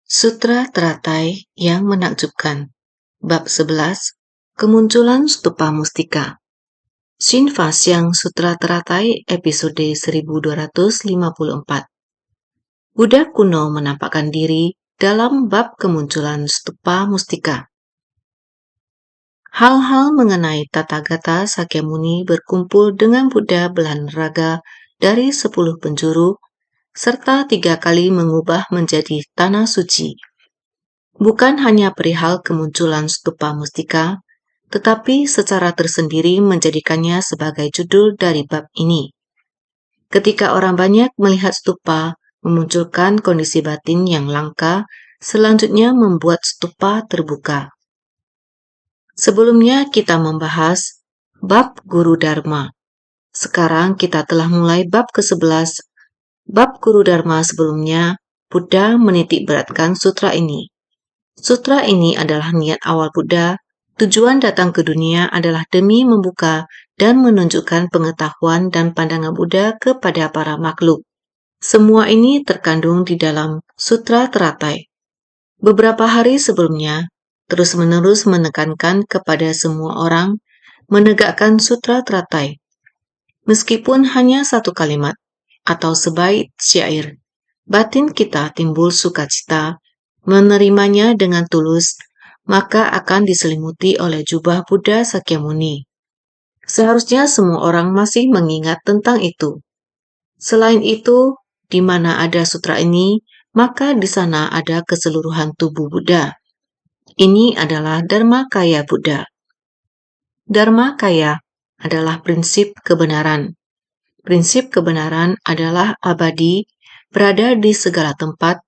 Sutra Teratai yang Menakjubkan. Bab 11. Kemunculan Stupa Mustika. Shinfasyang Sutra Teratai episode 1254. Buddha kuno menampakkan diri dalam bab kemunculan Stupa Mustika. Hal-hal mengenai Tathagata Sakyamuni berkumpul dengan Buddha belahan raga dari 10 penjuru serta 3 kali mengubah menjadi tanah suci. Bukan hanya perihal kemunculan Stupa Mustika, tetapi secara tersendiri menjadikannya sebagai judul dari bab ini. Ketika orang banyak melihat stupa memunculkan kondisi batin yang langka, selanjutnya membuat stupa terbuka. Sebelumnya kita membahas bab Guru Dharma. Sekarang kita telah mulai bab ke-11. Bab Guru Dharma sebelumnya, Buddha menitikberatkan sutra ini. Sutra ini adalah niat awal Buddha. Tujuan datang ke dunia adalah demi membuka dan menunjukkan pengetahuan dan pandangan Buddha kepada para makhluk. Semua ini terkandung di dalam Sutra Teratai. Beberapa hari sebelumnya, terus-menerus menekankan kepada semua orang menegakkan Sutra Teratai. Meskipun hanya satu kalimat atau sebait syair, batin kita timbul sukacita, menerimanya dengan tulus, maka akan diselimuti oleh jubah Buddha Sakyamuni. Seharusnya semua orang masih mengingat tentang itu. Selain itu, di mana ada sutra ini, maka di sana ada keseluruhan tubuh Buddha. Ini adalah Dharmakaya Buddha. Dharmakaya adalah prinsip kebenaran. Prinsip kebenaran adalah abadi, berada di segala tempat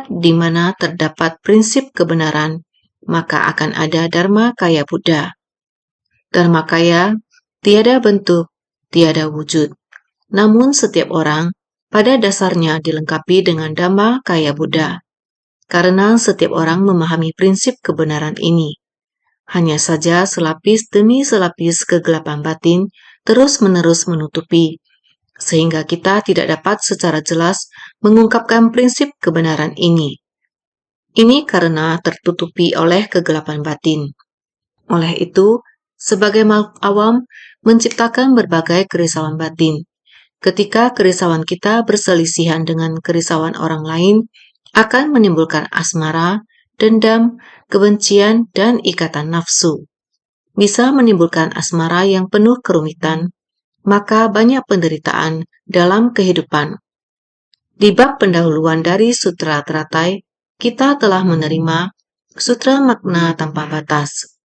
di mana terdapat prinsip kebenaran, maka akan ada Dharmakaya Buddha. Dharmakaya tiada bentuk, tiada wujud. Namun setiap orang pada dasarnya dilengkapi dengan Dhammakaya Buddha. Karena setiap orang memahami prinsip kebenaran ini. Hanya saja selapis demi selapis kegelapan batin terus-menerus menutupi, sehingga kita tidak dapat secara jelas mengungkapkan prinsip kebenaran ini. Ini karena tertutupi oleh kegelapan batin. Oleh itu, sebagai makhluk awam menciptakan berbagai kerisauan batin. Ketika kerisauan kita berselisihan dengan kerisauan orang lain, akan menimbulkan asmara, dendam, kebencian, dan ikatan nafsu. Bisa menimbulkan asmara yang penuh kerumitan, maka banyak penderitaan dalam kehidupan. Di bab pendahuluan dari Sutra Teratai, kita telah menerima Sutra Makna Tanpa Batas.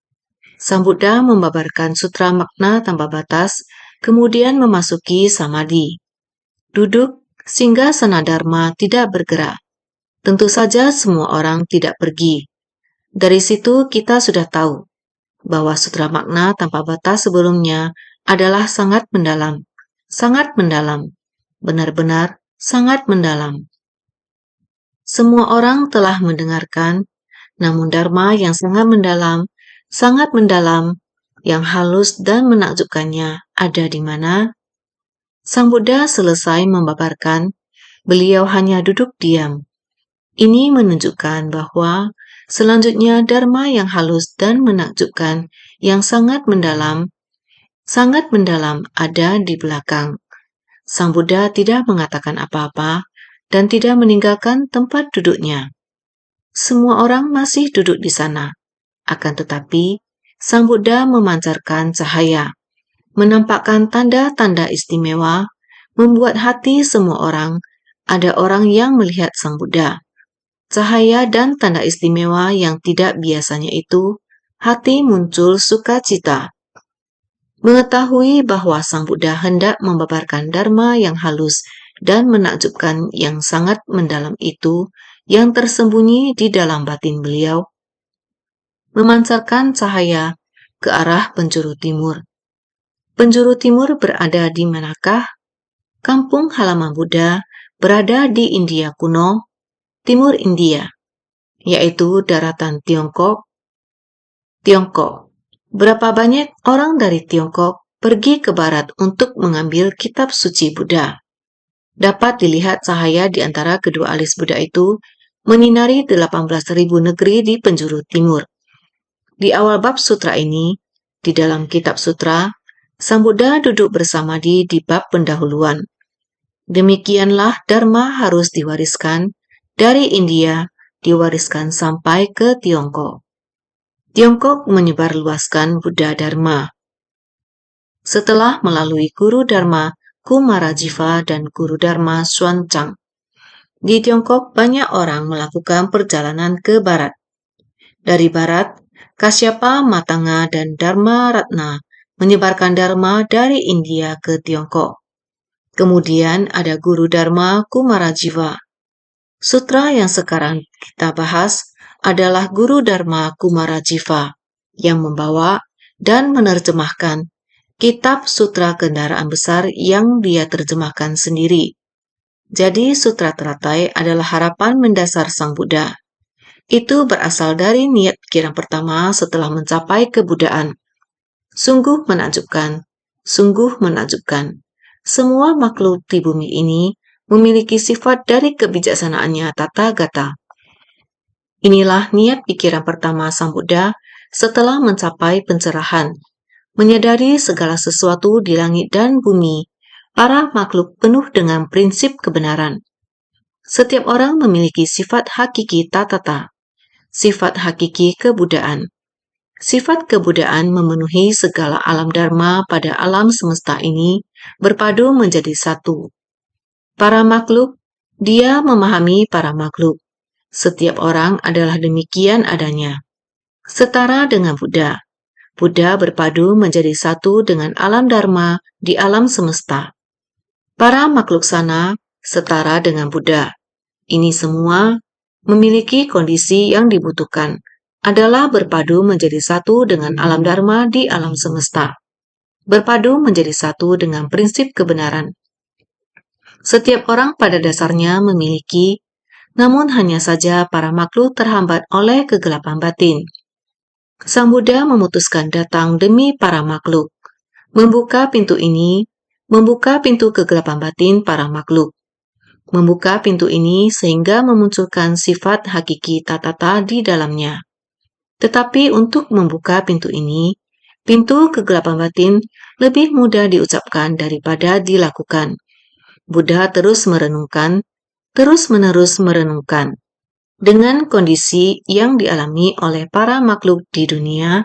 Sang Buddha membabarkan Sutra Makna Tanpa Batas, kemudian memasuki Samadhi. Duduk, singgasana Dharma tidak bergerak. Tentu saja semua orang tidak pergi. Dari situ kita sudah tahu bahwa Sutra Makna Tanpa Batas sebelumnya adalah sangat mendalam, benar-benar sangat mendalam. Semua orang telah mendengarkan, namun Dharma yang sangat mendalam, yang halus dan menakjubkannya ada di mana? Sang Buddha selesai membabarkan, beliau hanya duduk diam. Ini menunjukkan bahwa selanjutnya Dharma yang halus dan menakjubkan yang sangat mendalam ada di belakang. Sang Buddha tidak mengatakan apa-apa dan tidak meninggalkan tempat duduknya. Semua orang masih duduk di sana. Akan tetapi, Sang Buddha memancarkan cahaya, menampakkan tanda-tanda istimewa, membuat hati semua orang, ada orang yang melihat Sang Buddha. Cahaya dan tanda istimewa yang tidak biasanya itu, hati muncul sukacita. Mengetahui bahwa Sang Buddha hendak membabarkan Dharma yang halus dan menakjubkan yang sangat mendalam itu, yang tersembunyi di dalam batin beliau, memancarkan cahaya ke arah penjuru timur. Penjuru timur berada di manakah? Kampung halaman Buddha berada di India kuno, timur India, yaitu daratan Tiongkok. Berapa banyak orang dari Tiongkok pergi ke barat untuk mengambil kitab suci Buddha? Dapat dilihat cahaya di antara kedua alis Buddha itu menyinari 18.000 negeri di penjuru timur. Di awal bab sutra ini, di dalam kitab sutra, Sang Buddha duduk bersamadi di bab pendahuluan. Demikianlah Dharma harus diwariskan dari India, diwariskan sampai ke Tiongkok. Tiongkok menyebarluaskan Buddha Dharma. Setelah melalui Guru Dharma Kumarajiva dan Guru Dharma Xuanzang, di Tiongkok banyak orang melakukan perjalanan ke barat. Dari barat, Kasyapa Matanga dan Dharma Ratna menyebarkan Dharma dari India ke Tiongkok. Kemudian ada Guru Dharma Kumarajiva. Sutra yang sekarang kita bahas adalah Guru Dharma Kumarajiva yang membawa dan menerjemahkan kitab Sutra Kendaraan Besar yang dia terjemahkan sendiri. Jadi Sutra Teratai adalah harapan mendasar Sang Buddha. Itu berasal dari niat pikiran pertama setelah mencapai kebudaan. Sungguh menakjubkan, sungguh menakjubkan. Semua makhluk di bumi ini memiliki sifat dari kebijaksanaannya tata gata. Inilah niat pikiran pertama Sang Buddha setelah mencapai pencerahan, menyadari segala sesuatu di langit dan bumi, para makhluk penuh dengan prinsip kebenaran. Setiap orang memiliki sifat hakiki tatata, sifat hakiki kebudaan. Sifat kebudaan memenuhi segala alam dharma pada alam semesta ini berpadu menjadi satu. Para makhluk, dia memahami para makhluk. Setiap orang adalah demikian adanya. Setara dengan Buddha. Buddha berpadu menjadi satu dengan alam dharma di alam semesta. Para makhluk sana setara dengan Buddha. Ini semua memiliki kondisi yang dibutuhkan, adalah berpadu menjadi satu dengan alam dharma di alam semesta. Berpadu menjadi satu dengan prinsip kebenaran. Setiap orang pada dasarnya memiliki, namun hanya saja para makhluk terhambat oleh kegelapan batin. Sang Buddha memutuskan datang demi para makhluk, membuka pintu ini, membuka pintu kegelapan batin para makhluk. Membuka pintu ini sehingga memunculkan sifat hakiki tatata di dalamnya. Tetapi untuk membuka pintu ini, pintu kegelapan batin lebih mudah diucapkan daripada dilakukan. Buddha terus merenungkan, terus-menerus merenungkan. Dengan kondisi yang dialami oleh para makhluk di dunia,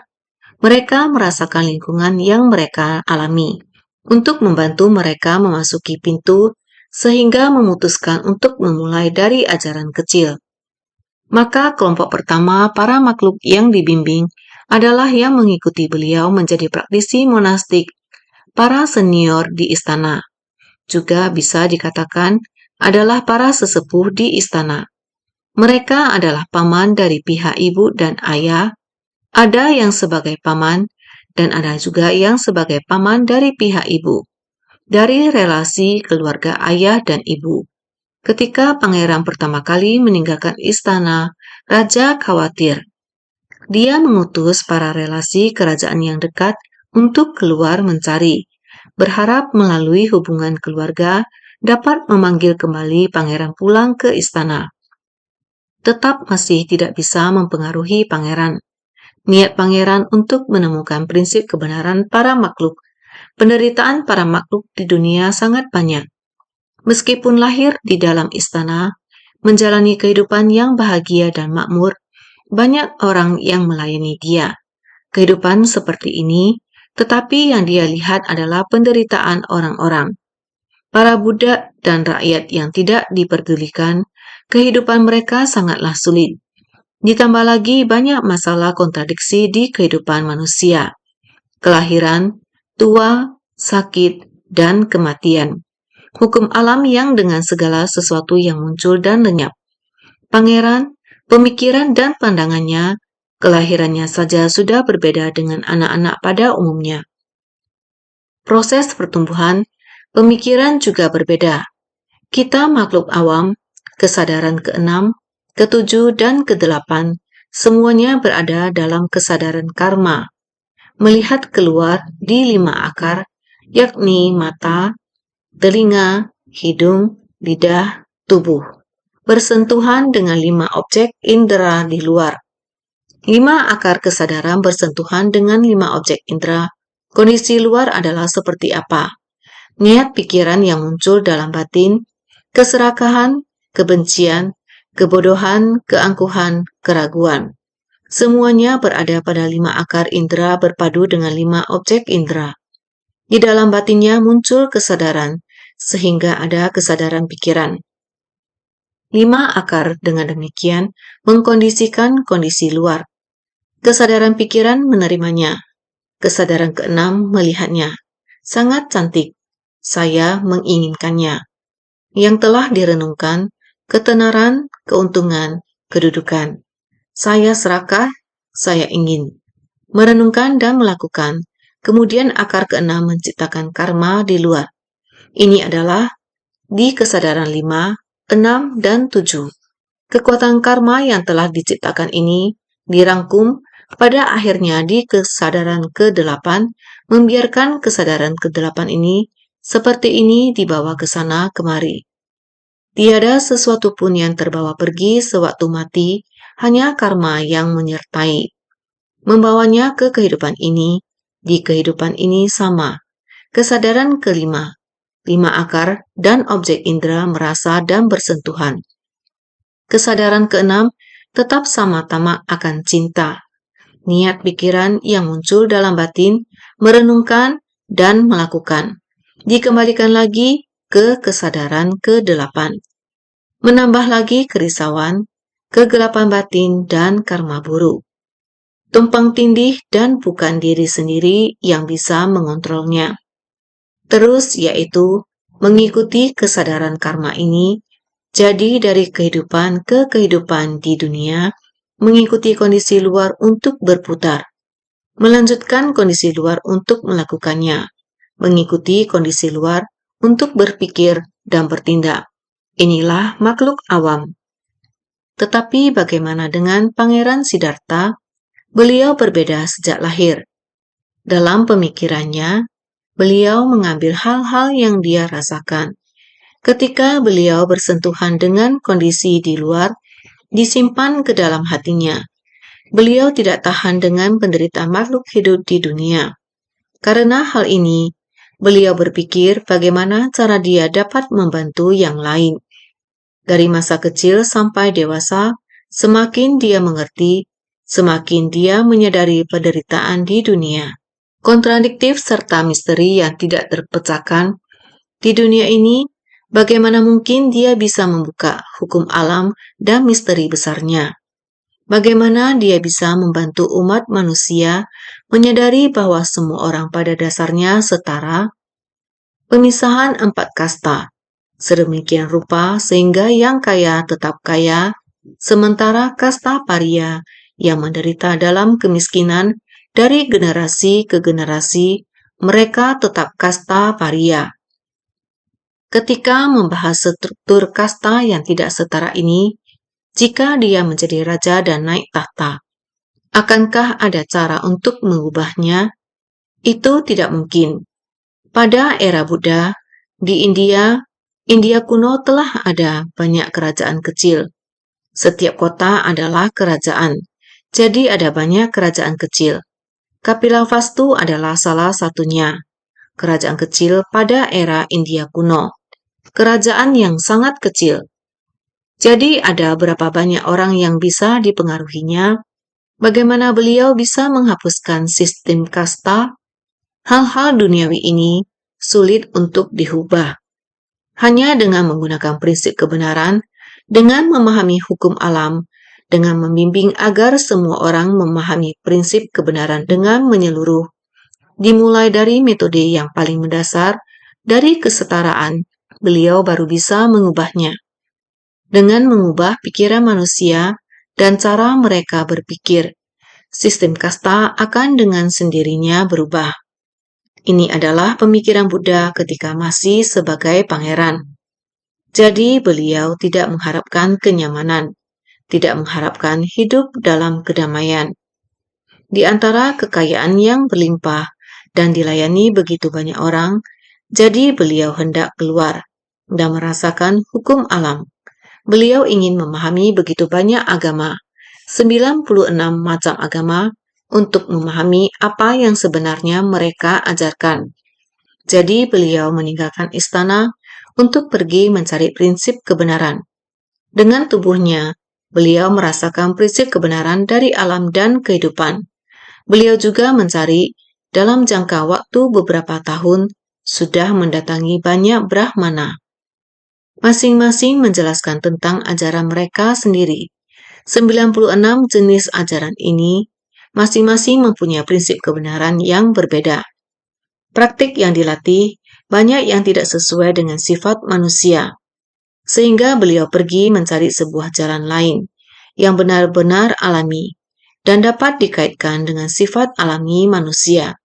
mereka merasakan lingkungan yang mereka alami untuk membantu mereka memasuki pintu sehingga memutuskan untuk memulai dari ajaran kecil. Maka kelompok pertama para makhluk yang dibimbing adalah yang mengikuti beliau menjadi praktisi monastik, para senior di istana. Juga bisa dikatakan adalah para sesepuh di istana. Mereka adalah paman dari pihak ibu dan ayah, ada yang sebagai paman, dan ada juga yang sebagai paman dari pihak ibu, dari relasi keluarga ayah dan ibu. Ketika pangeran pertama kali meninggalkan istana, raja khawatir. Dia mengutus para relasi kerajaan yang dekat untuk keluar mencari, berharap melalui hubungan keluarga dapat memanggil kembali pangeran pulang ke istana. Tetap masih tidak bisa mempengaruhi pangeran. Niat pangeran untuk menemukan prinsip kebenaran para makhluk. Penderitaan para makhluk di dunia sangat banyak. Meskipun lahir di dalam istana, menjalani kehidupan yang bahagia dan makmur, banyak orang yang melayani dia. Kehidupan seperti ini, tetapi yang dia lihat adalah penderitaan orang-orang. Para budak dan rakyat yang tidak diperdulikan, kehidupan mereka sangatlah sulit. Ditambah lagi banyak masalah kontradiksi di kehidupan manusia. Kelahiran, tua, sakit, dan kematian. Hukum alam yang dengan segala sesuatu yang muncul dan lenyap. Pangeran, pemikiran dan pandangannya, kelahirannya saja sudah berbeda dengan anak-anak pada umumnya. Proses pertumbuhan, pemikiran juga berbeda. Kita makhluk awam, kesadaran ke-6, ke-7, dan ke-8, semuanya berada dalam kesadaran karma. Melihat keluar di 5 akar, yakni mata, telinga, hidung, lidah, tubuh. bersentuhan dengan 5 objek indera di luar. 5 akar kesadaran bersentuhan dengan 5 objek indera. Kondisi luar adalah seperti apa? Niat pikiran yang muncul dalam batin, keserakahan, kebencian, kebodohan, keangkuhan, keraguan. Semuanya berada pada 5 akar indera berpadu dengan 5 objek indera. Di dalam batinnya muncul kesadaran, sehingga ada kesadaran pikiran. 5 akar dengan demikian mengkondisikan kondisi luar. Kesadaran pikiran menerimanya. Kesadaran keenam melihatnya. Sangat cantik. Saya menginginkannya. Yang telah direnungkan, ketenaran, keuntungan, kedudukan. Saya serakah, saya ingin. Merenungkan dan melakukan. Kemudian akar keenam menciptakan karma di luar. Ini adalah di kesadaran 5, 6, dan 7. Kekuatan karma yang telah diciptakan ini dirangkum pada akhirnya di kesadaran ke-8, membiarkan kesadaran ke-8 ini seperti ini dibawa ke sana kemari. Tiada sesuatu pun yang terbawa pergi sewaktu mati, hanya karma yang menyertai. Membawanya ke kehidupan ini, di kehidupan ini sama. Kesadaran ke-5, 5 akar dan objek indera merasa dan bersentuhan. Kesadaran ke-6 tetap sama tamak akan cinta. Niat pikiran yang muncul dalam batin, merenungkan dan melakukan. Dikembalikan lagi ke kesadaran ke-8. Menambah lagi kerisauan, kegelapan batin dan karma buruk. Tumpang tindih dan bukan diri sendiri yang bisa mengontrolnya. Terus yaitu mengikuti kesadaran karma ini, jadi dari kehidupan ke kehidupan di dunia, mengikuti kondisi luar untuk berputar, melanjutkan kondisi luar untuk melakukannya, mengikuti kondisi luar untuk berpikir dan bertindak. Inilah makhluk awam. Tetapi bagaimana dengan Pangeran Siddhartha? Beliau berbeda sejak lahir. Dalam pemikirannya, beliau mengambil hal-hal yang dia rasakan. Ketika beliau bersentuhan dengan kondisi di luar, disimpan ke dalam hatinya. Beliau tidak tahan dengan penderitaan makhluk hidup di dunia. Karena hal ini, beliau berpikir bagaimana cara dia dapat membantu yang lain. Dari masa kecil sampai dewasa, semakin dia mengerti, semakin dia menyadari penderitaan di dunia. Kontradiktif serta misteri yang tidak terpecahkan. Di dunia ini, bagaimana mungkin dia bisa membuka hukum alam dan misteri besarnya? Bagaimana dia bisa membantu umat manusia menyadari bahwa semua orang pada dasarnya setara? Pemisahan 4 kasta, sedemikian rupa sehingga yang kaya tetap kaya, sementara kasta paria yang menderita dalam kemiskinan dari generasi ke generasi, mereka tetap kasta paria. Ketika membahas struktur kasta yang tidak setara ini, jika dia menjadi raja dan naik tahta, akankah ada cara untuk mengubahnya? Itu tidak mungkin. Pada era Buddha, di India kuno telah ada banyak kerajaan kecil. Setiap kota adalah kerajaan, jadi ada banyak kerajaan kecil. Kapilavastu adalah salah satunya. Kerajaan kecil pada era India kuno. Kerajaan yang sangat kecil. Jadi ada berapa banyak orang yang bisa dipengaruhinya? Bagaimana beliau bisa menghapuskan sistem kasta? Hal-hal duniawi ini sulit untuk diubah. Hanya dengan menggunakan prinsip kebenaran, dengan memahami hukum alam, dengan membimbing agar semua orang memahami prinsip kebenaran dengan menyeluruh, dimulai dari metode yang paling mendasar, dari kesetaraan, beliau baru bisa mengubahnya. Dengan mengubah pikiran manusia dan cara mereka berpikir, sistem kasta akan dengan sendirinya berubah. Ini adalah pemikiran Buddha ketika masih sebagai pangeran. Jadi beliau tidak mengharapkan kenyamanan, tidak mengharapkan hidup dalam kedamaian. Di antara kekayaan yang berlimpah dan dilayani begitu banyak orang, jadi beliau hendak keluar dan merasakan hukum alam, Beliau ingin memahami begitu banyak agama, 96 macam agama, untuk memahami apa yang sebenarnya mereka ajarkan. Jadi beliau meninggalkan istana untuk pergi mencari prinsip kebenaran. Dengan tubuhnya, beliau merasakan prinsip kebenaran dari alam dan kehidupan. Beliau juga mencari dalam jangka waktu beberapa tahun sudah mendatangi banyak Brahmana. Masing-masing menjelaskan tentang ajaran mereka sendiri. 96 jenis ajaran ini masing-masing mempunyai prinsip kebenaran yang berbeda. Praktik yang dilatih banyak yang tidak sesuai dengan sifat manusia, sehingga beliau pergi mencari sebuah jalan lain yang benar-benar alami dan dapat dikaitkan dengan sifat alami manusia,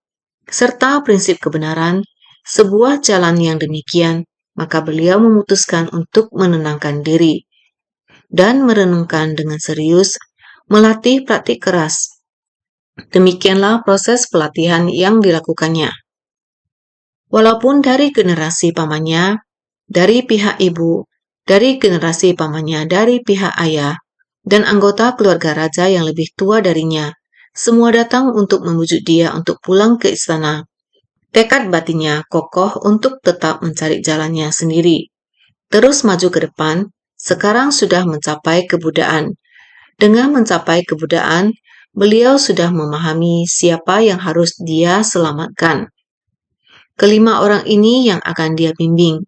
serta prinsip kebenaran, sebuah jalan yang demikian. Maka beliau memutuskan untuk menenangkan diri dan merenungkan dengan serius, melatih praktik keras. Demikianlah proses pelatihan yang dilakukannya. Walaupun dari generasi pamannya, dari pihak ibu, dari generasi pamannya, dari pihak ayah, dan anggota keluarga raja yang lebih tua darinya, semua datang untuk membujuk dia untuk pulang ke istana. Tekad batinnya kokoh untuk tetap mencari jalannya sendiri. Terus maju ke depan, sekarang sudah mencapai kebudaan. Dengan mencapai kebudaan, beliau sudah memahami siapa yang harus dia selamatkan. Kelima orang ini yang akan dia bimbing.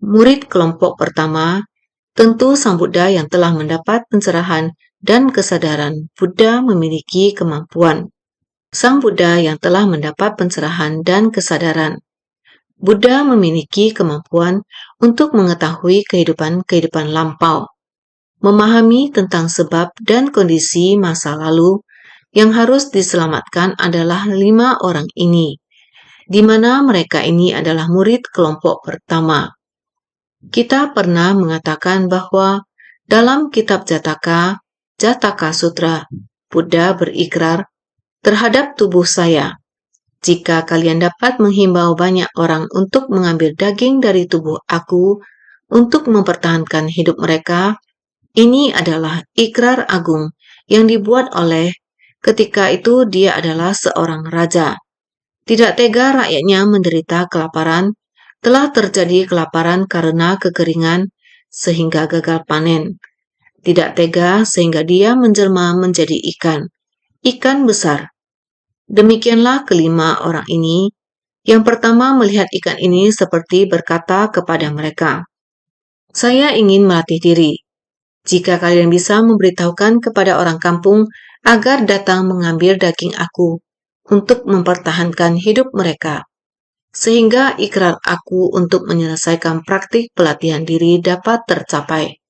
Murid kelompok pertama, tentu Sang Buddha yang telah mendapat pencerahan dan kesadaran. Buddha memiliki kemampuan. Sang Buddha yang telah mendapat pencerahan dan kesadaran. Buddha memiliki kemampuan untuk mengetahui kehidupan lampau, memahami tentang sebab dan kondisi masa lalu. Yang harus diselamatkan adalah 5 orang ini, di mana mereka ini adalah murid kelompok pertama. Kita pernah mengatakan bahwa dalam kitab Jataka Sutra, Buddha berikrar, terhadap tubuh saya, jika kalian dapat menghimbau banyak orang untuk mengambil daging dari tubuh aku untuk mempertahankan hidup mereka, ini adalah ikrar agung yang dibuat oleh ketika itu dia adalah seorang raja. Tidak tega rakyatnya menderita kelaparan, telah terjadi kelaparan karena kekeringan sehingga gagal panen. Tidak tega sehingga dia menjelma menjadi ikan besar. Demikianlah kelima orang ini. Yang pertama melihat ikan ini seperti berkata kepada mereka, "Saya ingin melatih diri. Jika kalian bisa memberitahukan kepada orang kampung agar datang mengambil daging aku untuk mempertahankan hidup mereka, sehingga ikrar aku untuk menyelesaikan praktik pelatihan diri dapat tercapai.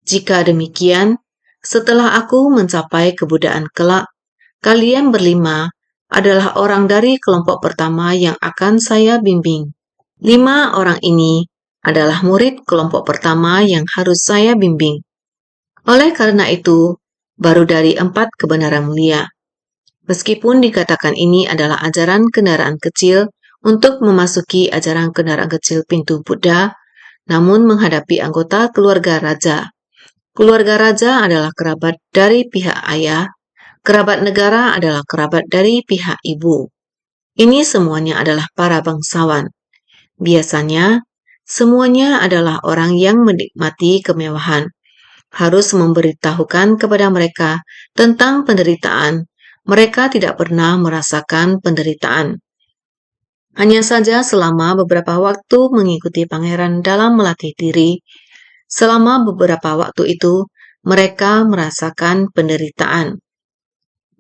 Jika demikian, setelah aku mencapai kebudaan kelak, kalian berlima adalah orang dari kelompok pertama yang akan saya bimbing. 5 orang ini adalah murid kelompok pertama yang harus saya bimbing. Oleh karena itu, baru dari 4 kebenaran mulia. Meskipun dikatakan ini adalah ajaran kendaraan kecil untuk memasuki ajaran kendaraan kecil pintu Buddha, namun menghadapi anggota keluarga raja. Keluarga raja adalah kerabat dari pihak ayah, kerabat negara adalah kerabat dari pihak ibu. Ini semuanya adalah para bangsawan. Biasanya, semuanya adalah orang yang menikmati kemewahan. Harus memberitahukan kepada mereka tentang penderitaan. Mereka tidak pernah merasakan penderitaan. Hanya saja selama beberapa waktu mengikuti pangeran dalam melatih diri, selama beberapa waktu itu mereka merasakan penderitaan.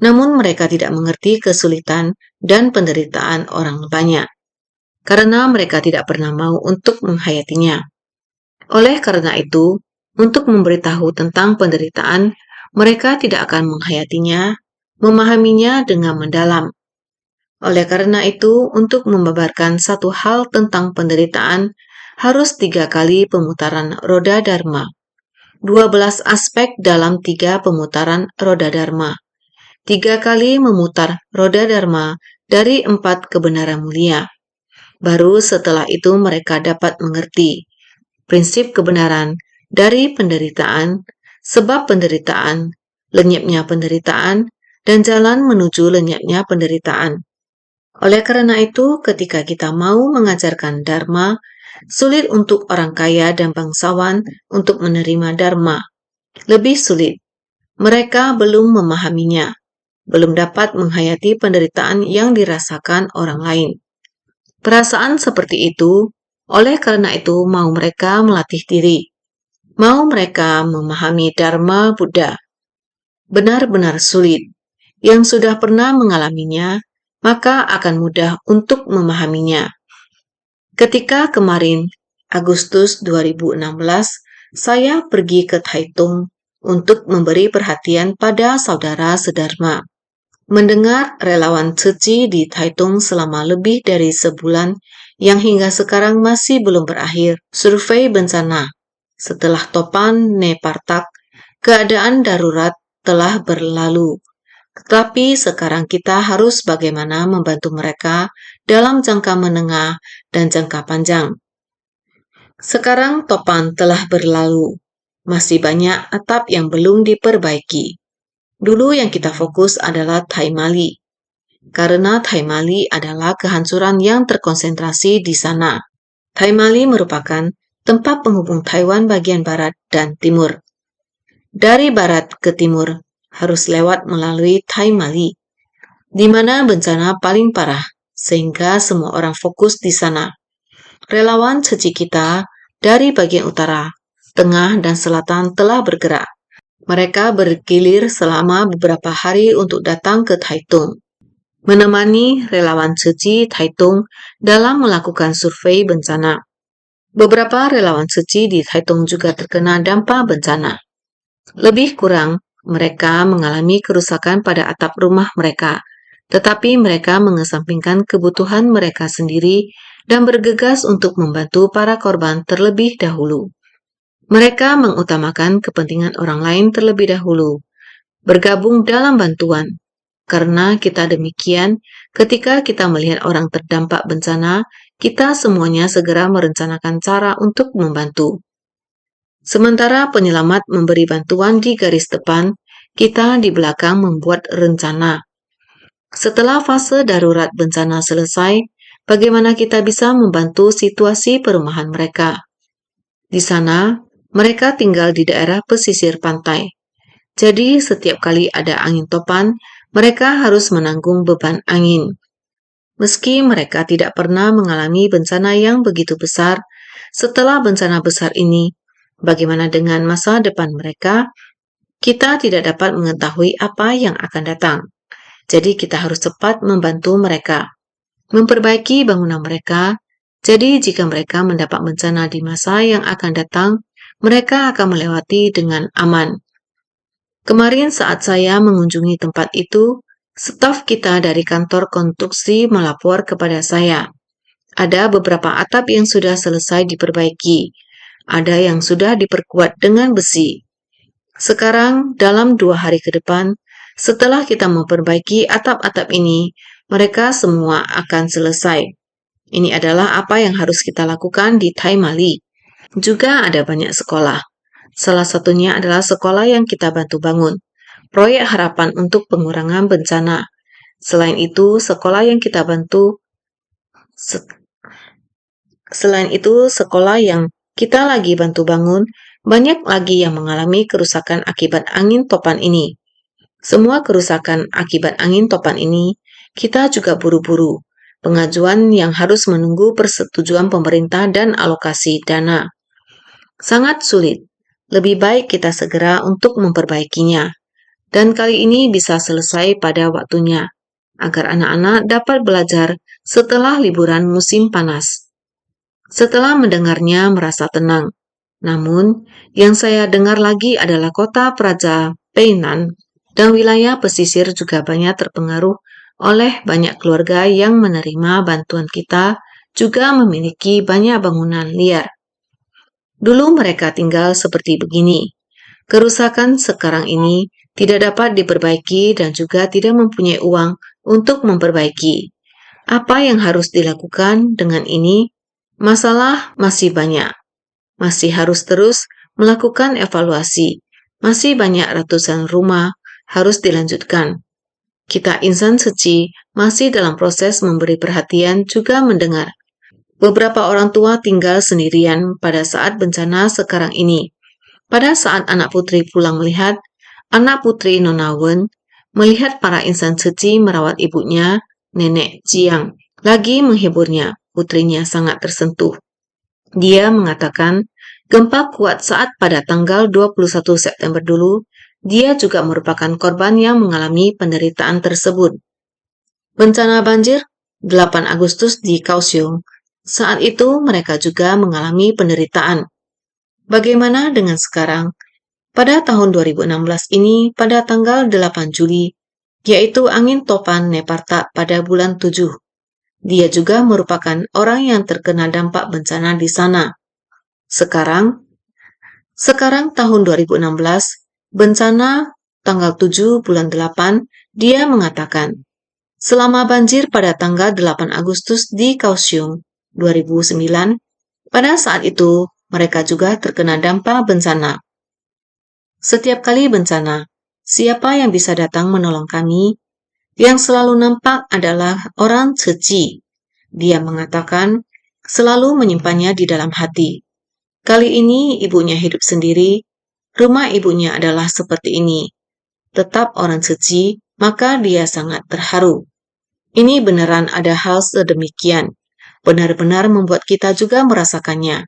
Namun mereka tidak mengerti kesulitan dan penderitaan orang banyak, karena mereka tidak pernah mau untuk menghayatinya. Oleh karena itu, untuk memberitahu tentang penderitaan, mereka tidak akan menghayatinya, memahaminya dengan mendalam. Oleh karena itu, untuk membabarkan satu hal tentang penderitaan, harus 3 kali pemutaran roda dharma. 12 aspek dalam 3 pemutaran roda dharma. 3 kali memutar roda dharma dari 4 kebenaran mulia. Baru setelah itu mereka dapat mengerti prinsip kebenaran dari penderitaan, sebab penderitaan, lenyapnya penderitaan, dan jalan menuju lenyapnya penderitaan. Oleh karena itu, ketika kita mau mengajarkan Dharma, sulit untuk orang kaya dan bangsawan untuk menerima Dharma. Lebih sulit. Mereka belum memahaminya, belum dapat menghayati penderitaan yang dirasakan orang lain. Perasaan seperti itu, oleh karena itu mau mereka melatih diri. Mau mereka memahami Dharma Buddha. Benar-benar sulit. Yang sudah pernah mengalaminya, maka akan mudah untuk memahaminya. Ketika kemarin, Agustus 2016, saya pergi ke Taitung untuk memberi perhatian pada saudara sedharma. Mendengar relawan Ceci di Taitung selama lebih dari sebulan yang hingga sekarang masih belum berakhir. Survei bencana. Setelah Topan Nepartak, keadaan darurat telah berlalu. Tetapi sekarang kita harus bagaimana membantu mereka dalam jangka menengah dan jangka panjang. Sekarang Topan telah berlalu. Masih banyak atap yang belum diperbaiki. Dulu yang kita fokus adalah Taimali. Karena Taimali adalah kehancuran yang terkonsentrasi di sana. Taimali merupakan tempat penghubung Taiwan bagian barat dan timur. Dari barat ke timur, harus lewat melalui Taimali, di mana bencana paling parah, sehingga semua orang fokus di sana. Relawan Ceci kita dari bagian utara, tengah, dan selatan telah bergerak. Mereka bergilir selama beberapa hari untuk datang ke Taitung, menemani relawan Ceci Taitung dalam melakukan survei bencana. Beberapa relawan Ceci di Taitung juga terkena dampak bencana. Lebih kurang, mereka mengalami kerusakan pada atap rumah mereka, tetapi mereka mengesampingkan kebutuhan mereka sendiri dan bergegas untuk membantu para korban terlebih dahulu. Mereka mengutamakan kepentingan orang lain terlebih dahulu, bergabung dalam bantuan. Karena kita demikian, ketika kita melihat orang terdampak bencana, kita semuanya segera merencanakan cara untuk membantu. Sementara penyelamat memberi bantuan di garis depan, kita di belakang membuat rencana. Setelah fase darurat bencana selesai, bagaimana kita bisa membantu situasi perumahan mereka? Di sana, mereka tinggal di daerah pesisir pantai. Jadi, setiap kali ada angin topan, mereka harus menanggung beban angin. Meski mereka tidak pernah mengalami bencana yang begitu besar, setelah bencana besar ini, bagaimana dengan masa depan mereka? Kita tidak dapat mengetahui apa yang akan datang. Jadi kita harus cepat membantu mereka, memperbaiki bangunan mereka. Jadi jika mereka mendapat bencana di masa yang akan datang, mereka akan melewati dengan aman. Kemarin saat saya mengunjungi tempat itu, staf kita dari kantor konstruksi melapor kepada saya. Ada beberapa atap yang sudah selesai diperbaiki. Ada yang sudah diperkuat dengan besi. Sekarang, dalam 2 hari ke depan, setelah kita memperbaiki atap-atap ini, mereka semua akan selesai. Ini adalah apa yang harus kita lakukan di Taimali. Juga ada banyak sekolah. Salah satunya adalah sekolah yang kita bantu bangun. Proyek harapan untuk pengurangan bencana. Selain itu, sekolah yang kita bantu sekolah yang kita lagi bantu bangun, banyak lagi yang mengalami kerusakan akibat angin topan ini. Semua kerusakan akibat angin topan ini, kita juga buru-buru. Pengajuan yang harus menunggu persetujuan pemerintah dan alokasi dana. Sangat sulit. Lebih baik kita segera untuk memperbaikinya. Dan kali ini bisa selesai pada waktunya, agar anak-anak dapat belajar setelah liburan musim panas. Setelah mendengarnya merasa tenang. Namun, yang saya dengar lagi adalah kota Praja Peinan dan wilayah pesisir juga banyak terpengaruh oleh banyak keluarga yang menerima bantuan kita juga memiliki banyak bangunan liar. Dulu mereka tinggal seperti begini. Kerusakan sekarang ini tidak dapat diperbaiki dan juga tidak mempunyai uang untuk memperbaiki. Apa yang harus dilakukan dengan ini? Masalah masih banyak. Masih harus terus melakukan evaluasi. Masih banyak ratusan rumah harus dilanjutkan. Kita insan suci masih dalam proses memberi perhatian juga mendengar. Beberapa orang tua tinggal sendirian pada saat bencana sekarang ini. Pada saat anak putri pulang melihat, anak putri Nona Wen melihat para insan suci merawat ibunya, Nenek Jiang, lagi menghiburnya. Putrinya sangat tersentuh. Dia mengatakan, gempa kuat saat pada tanggal 21 September dulu, dia juga merupakan korban yang mengalami penderitaan tersebut. Bencana banjir 8 Agustus di Kaohsiung. Saat itu mereka juga mengalami penderitaan. Bagaimana dengan sekarang? Pada tahun 2016 ini, pada tanggal 8 Juli, yaitu angin topan Neparta pada bulan 7. Dia juga merupakan orang yang terkena dampak bencana di sana. Sekarang tahun 2016, bencana tanggal 7 bulan 8, dia mengatakan, selama banjir pada tanggal 8 Agustus di Kaohsiung 2009, pada saat itu mereka juga terkena dampak bencana. Setiap kali bencana, siapa yang bisa datang menolong kami? Yang selalu nampak adalah orang suci. Dia mengatakan, selalu menyimpannya di dalam hati. Kali ini ibunya hidup sendiri, rumah ibunya adalah seperti ini. Tetap orang suci, maka dia sangat terharu. Ini beneran ada hal sedemikian. Benar-benar membuat kita juga merasakannya.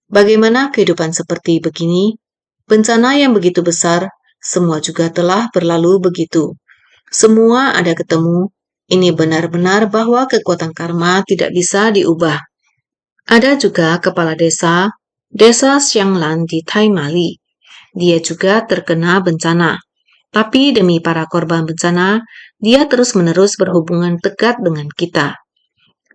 Bagaimana kehidupan seperti begini? Bencana yang begitu besar, semua juga telah berlalu begitu. Semua ada ketemu. Ini benar-benar bahwa kekuatan karma tidak bisa diubah. Ada juga kepala desa Xianglan di Taimali. Dia juga terkena bencana. Tapi demi para korban bencana, dia terus-menerus berhubungan dekat dengan kita.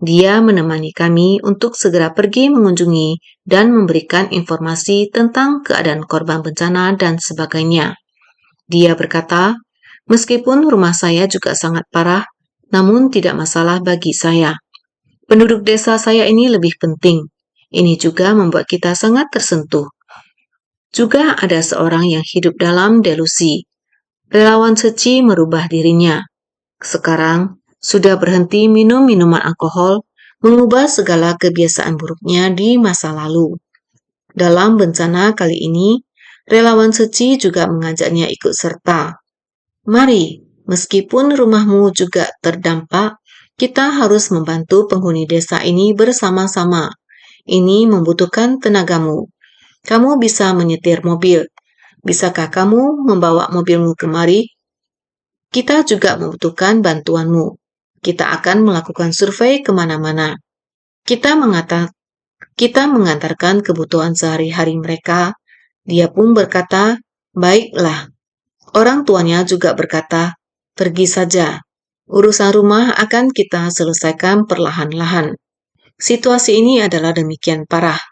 Dia menemani kami untuk segera pergi mengunjungi dan memberikan informasi tentang keadaan korban bencana dan sebagainya. Dia berkata, meskipun rumah saya juga sangat parah, namun tidak masalah bagi saya. Penduduk desa saya ini lebih penting. Ini juga membuat kita sangat tersentuh. Juga ada seorang yang hidup dalam delusi. Relawan suci merubah dirinya. Sekarang, sudah berhenti minum minuman alkohol, mengubah segala kebiasaan buruknya di masa lalu. Dalam bencana kali ini, relawan suci juga mengajaknya ikut serta. Mari, meskipun rumahmu juga terdampak, kita harus membantu penghuni desa ini bersama-sama. Ini membutuhkan tenagamu. Kamu bisa menyetir mobil. Bisakah kamu membawa mobilmu kemari? Kita juga membutuhkan bantuanmu. Kita akan melakukan survei kemana-mana. Kita mengantarkan kebutuhan sehari-hari mereka. Dia pun berkata, baiklah. Orang tuanya juga berkata, pergi saja. Urusan rumah akan kita selesaikan perlahan-lahan. Situasi ini adalah demikian parah.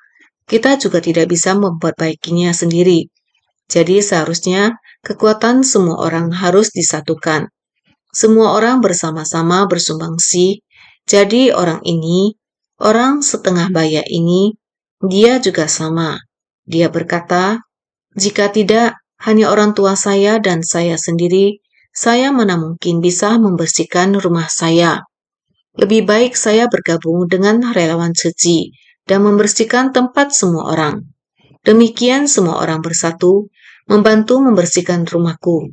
Kita juga tidak bisa memperbaikinya sendiri. Jadi seharusnya kekuatan semua orang harus disatukan. Semua orang bersama-sama bersumbangsi. Jadi orang setengah baya ini, dia juga sama. Dia berkata, jika tidak, hanya orang tua saya dan saya sendiri, saya mana mungkin bisa membersihkan rumah saya. Lebih baik saya bergabung dengan relawan suci dan membersihkan tempat semua orang. Demikian semua orang bersatu, membantu membersihkan rumahku.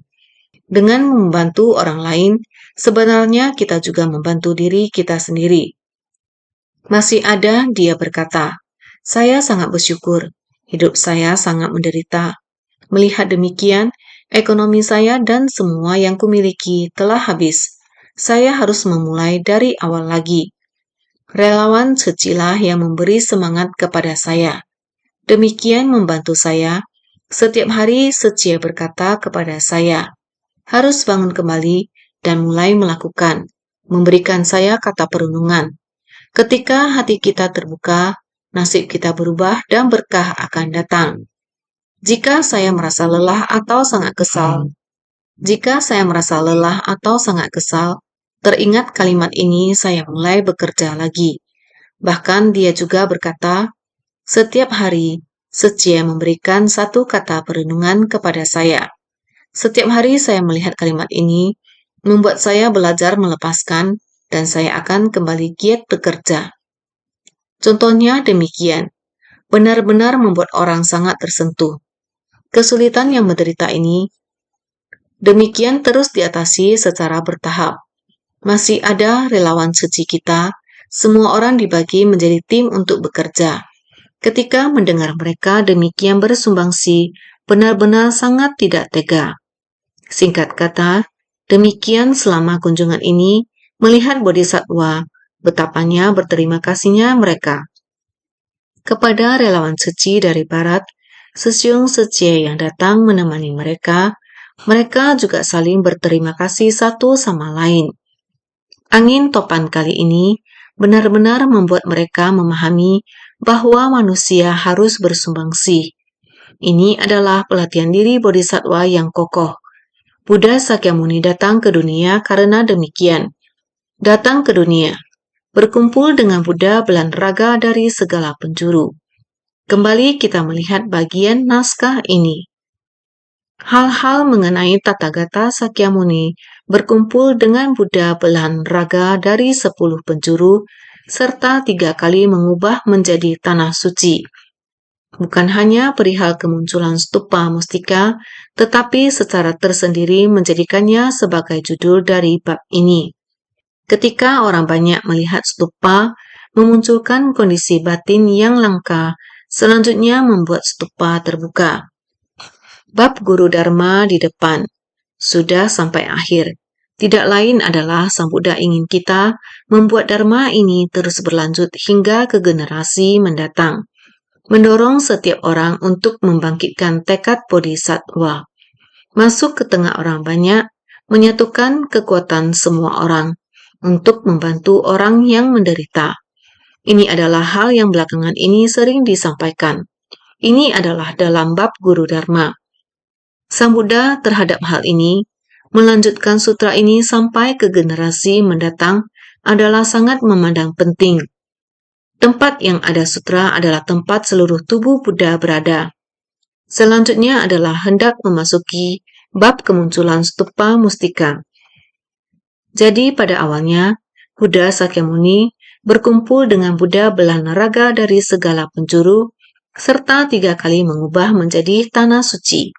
Dengan membantu orang lain, sebenarnya kita juga membantu diri kita sendiri. Masih ada, dia berkata, saya sangat bersyukur, hidup saya sangat menderita. Melihat demikian, ekonomi saya dan semua yang kumiliki telah habis. Saya harus memulai dari awal lagi. Relawan sucilah yang memberi semangat kepada saya. Demikian membantu saya. Setiap hari Suci berkata kepada saya, harus bangun kembali dan mulai melakukan, memberikan saya kata perundungan. Ketika hati kita terbuka, nasib kita berubah dan berkah akan datang. Jika saya merasa lelah atau sangat kesal, teringat kalimat ini saya mulai bekerja lagi. Bahkan dia juga berkata, setiap hari Setya memberikan satu kata perenungan kepada saya. Setiap hari saya melihat kalimat ini, membuat saya belajar melepaskan, dan saya akan kembali giat bekerja. Contohnya demikian, benar-benar membuat orang sangat tersentuh. Kesulitan yang menderita ini demikian terus diatasi secara bertahap. Masih ada relawan suci kita, semua orang dibagi menjadi tim untuk bekerja. Ketika mendengar mereka demikian bersumbangsi, benar-benar sangat tidak tega. Singkat kata, demikian selama kunjungan ini, melihat bodhisatwa, betapanya berterima kasihnya mereka. Kepada relawan suci dari barat, Sesyung Setye yang datang menemani mereka, mereka juga saling berterima kasih satu sama lain. Angin topan kali ini benar-benar membuat mereka memahami bahwa manusia harus bersumbangsi. Ini adalah pelatihan diri bodhisatwa yang kokoh. Buddha Sakyamuni datang ke dunia karena demikian. Datang ke dunia, berkumpul dengan Buddha belanraga dari segala penjuru. Kembali kita melihat bagian naskah ini. Hal-hal mengenai Tathagata Sakyamuni berkumpul dengan Buddha belahan raga dari 10 penjuru, serta 3 kali mengubah menjadi tanah suci. Bukan hanya perihal kemunculan stupa mustika, tetapi secara tersendiri menjadikannya sebagai judul dari bab ini. Ketika orang banyak melihat stupa, memunculkan kondisi batin yang langka, selanjutnya membuat stupa terbuka. Bab Guru Dharma di depan sudah sampai akhir. Tidak lain adalah Sang Buddha ingin kita membuat Dharma ini terus berlanjut hingga ke generasi mendatang. Mendorong setiap orang untuk membangkitkan tekad bodhisattva. Masuk ke tengah orang banyak, menyatukan kekuatan semua orang untuk membantu orang yang menderita. Ini adalah hal yang belakangan ini sering disampaikan. Ini adalah dalam bab Guru Dharma. Sang Buddha terhadap hal ini, melanjutkan sutra ini sampai ke generasi mendatang adalah sangat memandang penting. Tempat yang ada sutra adalah tempat seluruh tubuh Buddha berada. Selanjutnya adalah hendak memasuki bab kemunculan stupa mustika. Jadi pada awalnya, Buddha Sakyamuni berkumpul dengan Buddha belahan raga dari segala penjuru, serta 3 kali mengubah menjadi tanah suci.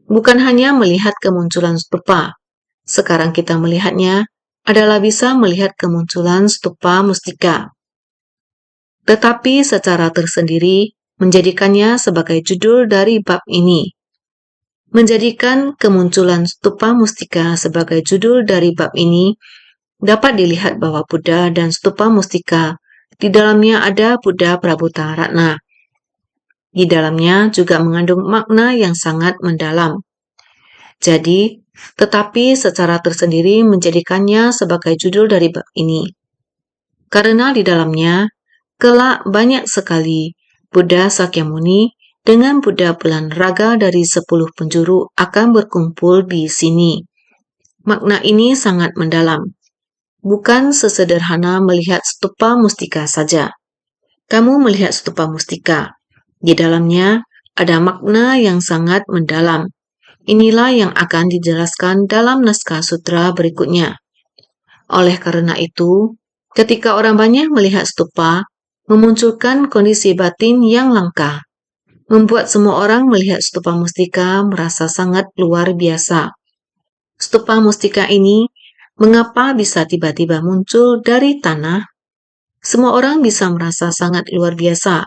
Bukan hanya melihat kemunculan stupa, sekarang kita melihatnya adalah bisa melihat kemunculan stupa mustika. Tetapi secara tersendiri menjadikannya sebagai judul dari bab ini. Menjadikan kemunculan stupa mustika sebagai judul dari bab ini dapat dilihat bahwa Buddha dan stupa mustika di dalamnya ada Buddha Prabhutaratna. Di dalamnya juga mengandung makna yang sangat mendalam. Jadi, tetapi secara tersendiri menjadikannya sebagai judul dari bab ini. Karena di dalamnya, kelak banyak sekali Buddha Sakyamuni dengan Buddha bulan raga dari 10 penjuru akan berkumpul di sini. Makna ini sangat mendalam. Bukan sesederhana melihat stupa mustika saja. Kamu melihat stupa mustika. Di dalamnya ada makna yang sangat mendalam. Inilah yang akan dijelaskan dalam naskah sutra berikutnya. Oleh karena itu, ketika orang banyak melihat stupa, memunculkan kondisi batin yang langka, membuat semua orang melihat stupa mustika merasa sangat luar biasa. Stupa mustika ini, mengapa bisa tiba-tiba muncul dari tanah? Semua orang bisa merasa sangat luar biasa,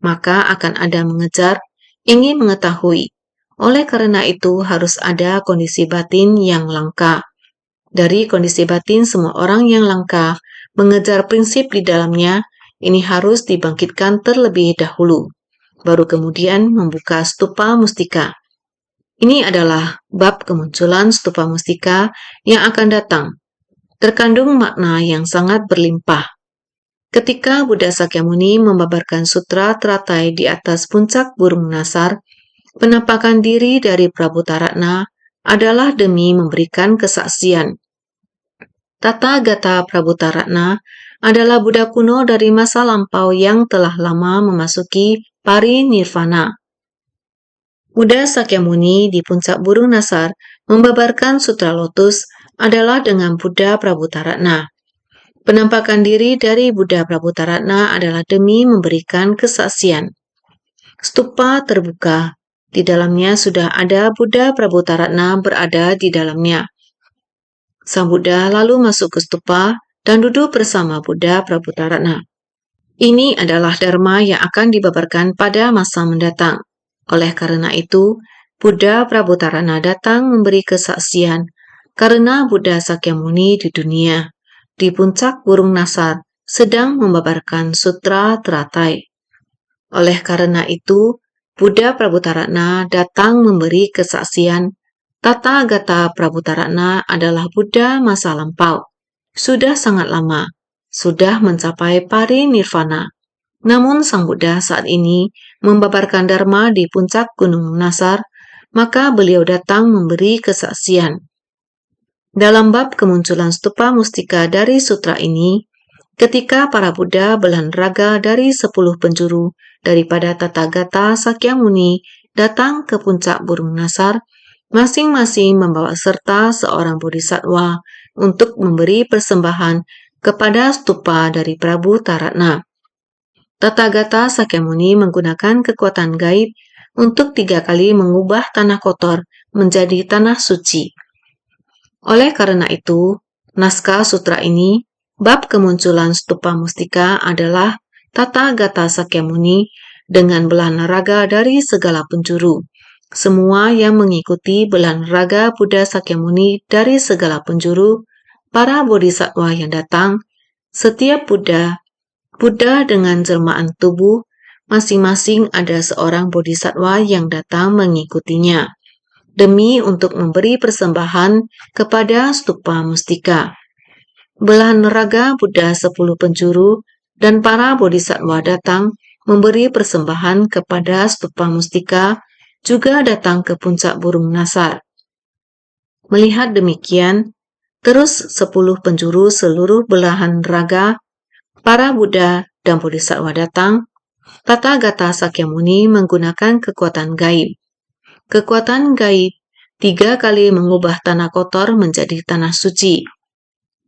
maka akan ada mengejar, ingin mengetahui. Oleh karena itu harus ada kondisi batin yang langka. Dari kondisi batin semua orang yang langka mengejar prinsip di dalamnya, ini harus dibangkitkan terlebih dahulu, baru kemudian membuka stupa mustika. Ini adalah bab kemunculan stupa mustika yang akan datang. Terkandung makna yang sangat berlimpah. Ketika Buddha Sakyamuni membabarkan sutra teratai di atas puncak burung nasar, penampakan diri dari Prabhutaratna adalah demi memberikan kesaksian. Tathagata Prabhutaratna adalah Buddha kuno dari masa lampau yang telah lama memasuki parinirvana. Buddha Sakyamuni di puncak burung Nasar membabarkan Sutra Lotus adalah dengan Buddha Prabhutaratna. Penampakan diri dari Buddha Prabhutaratna adalah demi memberikan kesaksian. Stupa terbuka. Di dalamnya sudah ada Buddha Prabhutaratna berada di dalamnya. Sang Buddha lalu masuk ke stupa dan duduk bersama Buddha Prabhutaratna. Ini adalah dharma yang akan dibabarkan pada masa mendatang. Oleh karena itu, Buddha Prabhutaratna datang memberi kesaksian karena Buddha Sakyamuni di dunia, di puncak burung Nasar, sedang membabarkan sutra teratai. Oleh karena itu, Buddha Prabhutaratna datang memberi kesaksian Tathagata Prabhutaratna adalah Buddha masa lampau. Sudah sangat lama, sudah mencapai parinirvana. Namun Sang Buddha saat ini membabarkan dharma di puncak Gunung Nasar, maka beliau datang memberi kesaksian. Dalam bab kemunculan stupa mustika dari sutra ini, ketika para Buddha belahan raga dari 10 penjuru daripada Tathagata Sakyamuni datang ke puncak burung Nasar, masing-masing membawa serta seorang bodhisattva untuk memberi persembahan kepada stupa dari Prabhutaratna. Tathagata Sakyamuni menggunakan kekuatan gaib untuk 3 kali mengubah tanah kotor menjadi tanah suci. Oleh karena itu, naskah sutra ini, bab kemunculan stupa mustika adalah Tathagata Sakyamuni dengan belahan raga dari segala penjuru. Semua yang mengikuti belahan raga Buddha Sakyamuni dari segala penjuru, para bodhisattva yang datang, setiap Buddha dengan jelmaan tubuh, masing-masing ada seorang bodhisattva yang datang mengikutinya, demi untuk memberi persembahan kepada stupa mustika. Belahan raga Buddha 10 penjuru dan para bodhisattva datang memberi persembahan kepada stupa mustika, juga datang ke puncak burung Nasar. Melihat demikian, terus 10 penjuru seluruh belahan raga para Buddha dan bodhisattva datang. Tathagata Sakyamuni menggunakan kekuatan gaib. Kekuatan gaib 3 kali mengubah tanah kotor menjadi tanah suci.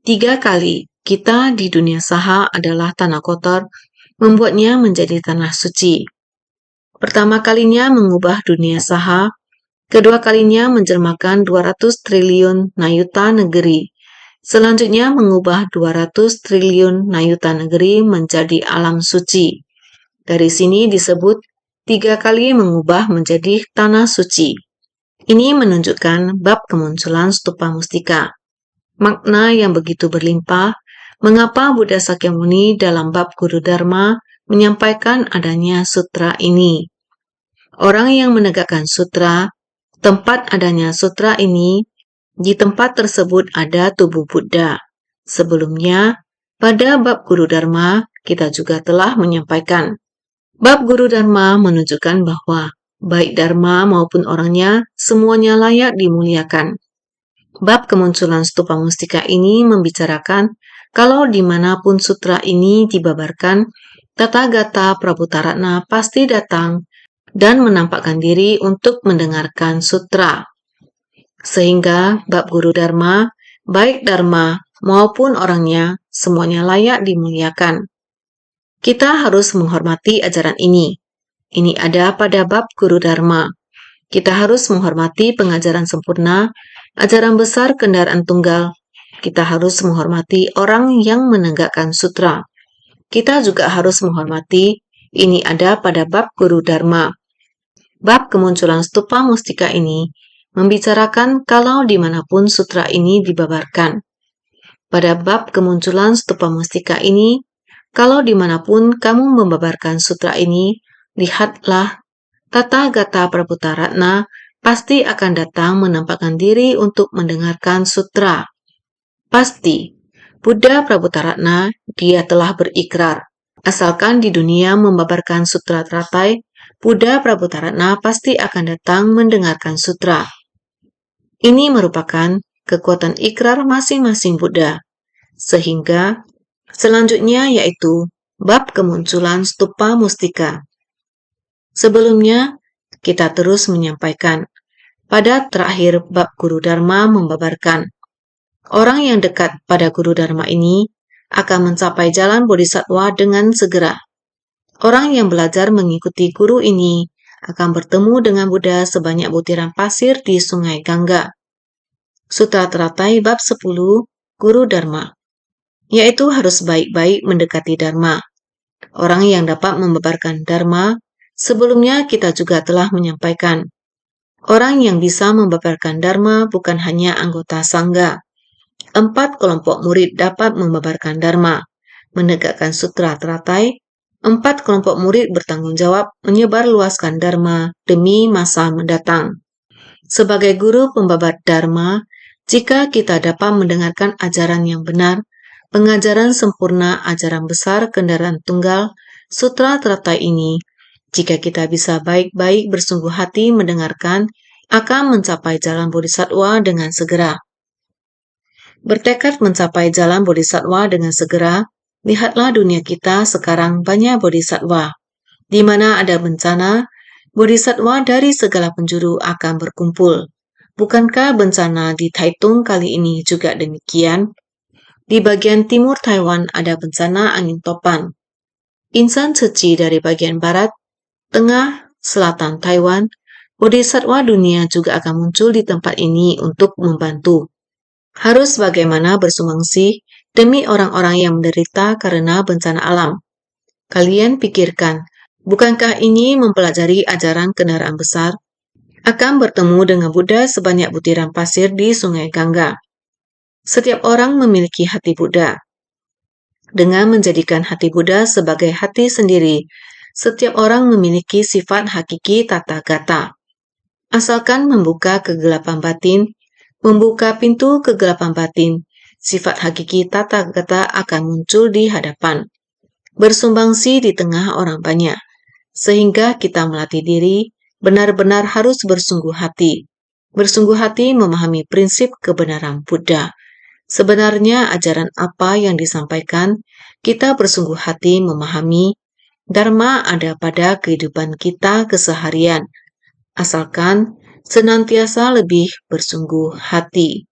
3 kali kita di dunia saha adalah tanah kotor, membuatnya menjadi tanah suci. Pertama kalinya mengubah dunia saha, kedua kalinya menjelmakan 200 triliun nayuta negeri. Selanjutnya mengubah 200 triliun nayuta negeri menjadi alam suci. Dari sini disebut 3 kali mengubah menjadi tanah suci. Ini menunjukkan bab kemunculan stupa mustika. Makna yang begitu berlimpah, mengapa Buddha Sakyamuni dalam bab Guru Dharma menyampaikan adanya sutra ini. Orang yang menegakkan sutra, tempat adanya sutra ini, di tempat tersebut ada tubuh Buddha. Sebelumnya, pada bab Guru Dharma, kita juga telah menyampaikan. Bab Guru Dharma menunjukkan bahwa baik Dharma maupun orangnya, semuanya layak dimuliakan. Bab kemunculan stupa mustika ini membicarakan kalau dimanapun sutra ini dibabarkan, Tathagata Prabhutaratna pasti datang dan menampakkan diri untuk mendengarkan sutra. Sehingga bab Guru Dharma, baik Dharma maupun orangnya, semuanya layak dimuliakan. Kita harus menghormati ajaran ini. Ini ada pada bab Guru Dharma. Kita harus menghormati pengajaran sempurna, ajaran besar kendaraan tunggal. Kita harus menghormati orang yang menegakkan sutra. Kita juga harus menghormati, ini ada pada bab Guru Dharma. Bab kemunculan stupa mustika ini membicarakan kalau dimanapun sutra ini dibabarkan. Pada bab kemunculan stupa mustika ini, kalau dimanapun kamu membabarkan sutra ini, lihatlah, Tathagata Prabhutaratna pasti akan datang menampakkan diri untuk mendengarkan sutra. Pasti, Buddha Prabhutaratna, dia telah berikrar. Asalkan di dunia membabarkan sutra teratai, Buddha Prabhutaratna pasti akan datang mendengarkan sutra. Ini merupakan kekuatan ikrar masing-masing Buddha. Sehingga selanjutnya yaitu bab kemunculan stupa mustika. Sebelumnya, kita terus menyampaikan, pada terakhir bab Guru Dharma membabarkan, orang yang dekat pada Guru Dharma ini akan mencapai jalan Bodhisattva dengan segera. Orang yang belajar mengikuti guru ini akan bertemu dengan Buddha sebanyak butiran pasir di Sungai Gangga. Sutra Teratai bab 10, Guru Dharma, yaitu harus baik-baik mendekati Dharma. Orang yang dapat membabarkan Dharma, sebelumnya kita juga telah menyampaikan. Orang yang bisa membabarkan Dharma bukan hanya anggota Sangga. 4 kelompok murid dapat membabarkan Dharma, menegakkan Sutra Teratai. 4 kelompok murid bertanggung jawab menyebarluaskan Dharma demi masa mendatang. Sebagai guru pembabar Dharma, jika kita dapat mendengarkan ajaran yang benar, pengajaran sempurna ajaran besar kendaraan tunggal, Sutra Teratai ini, jika kita bisa baik-baik bersungguh hati mendengarkan, akan mencapai jalan Bodhisattva dengan segera. Bertekad mencapai jalan Bodhisattva dengan segera, lihatlah dunia kita sekarang banyak Bodhisattva. Di mana ada bencana, Bodhisattva dari segala penjuru akan berkumpul. Bukankah bencana di Taitung kali ini juga demikian? Di bagian timur Taiwan ada bencana angin topan. Insan suci dari bagian barat, tengah, selatan Taiwan, Bodhisattva dunia juga akan muncul di tempat ini untuk membantu. Harus bagaimana bersumbangsi demi orang-orang yang menderita karena bencana alam. Kalian pikirkan, bukankah ini mempelajari ajaran kendaraan besar? Akan bertemu dengan Buddha sebanyak butiran pasir di Sungai Gangga. Setiap orang memiliki hati Buddha. Dengan menjadikan hati Buddha sebagai hati sendiri, setiap orang memiliki sifat hakiki Tathagata. Asalkan membuka kegelapan batin, membuka pintu kegelapan batin, sifat hakiki Tathagata akan muncul di hadapan, bersumbangsi di tengah orang banyak, sehingga kita melatih diri benar-benar harus bersungguh hati memahami prinsip kebenaran Buddha. Sebenarnya ajaran apa yang disampaikan, kita bersungguh hati memahami, Dharma ada pada kehidupan kita keseharian, asalkan senantiasa lebih bersungguh hati.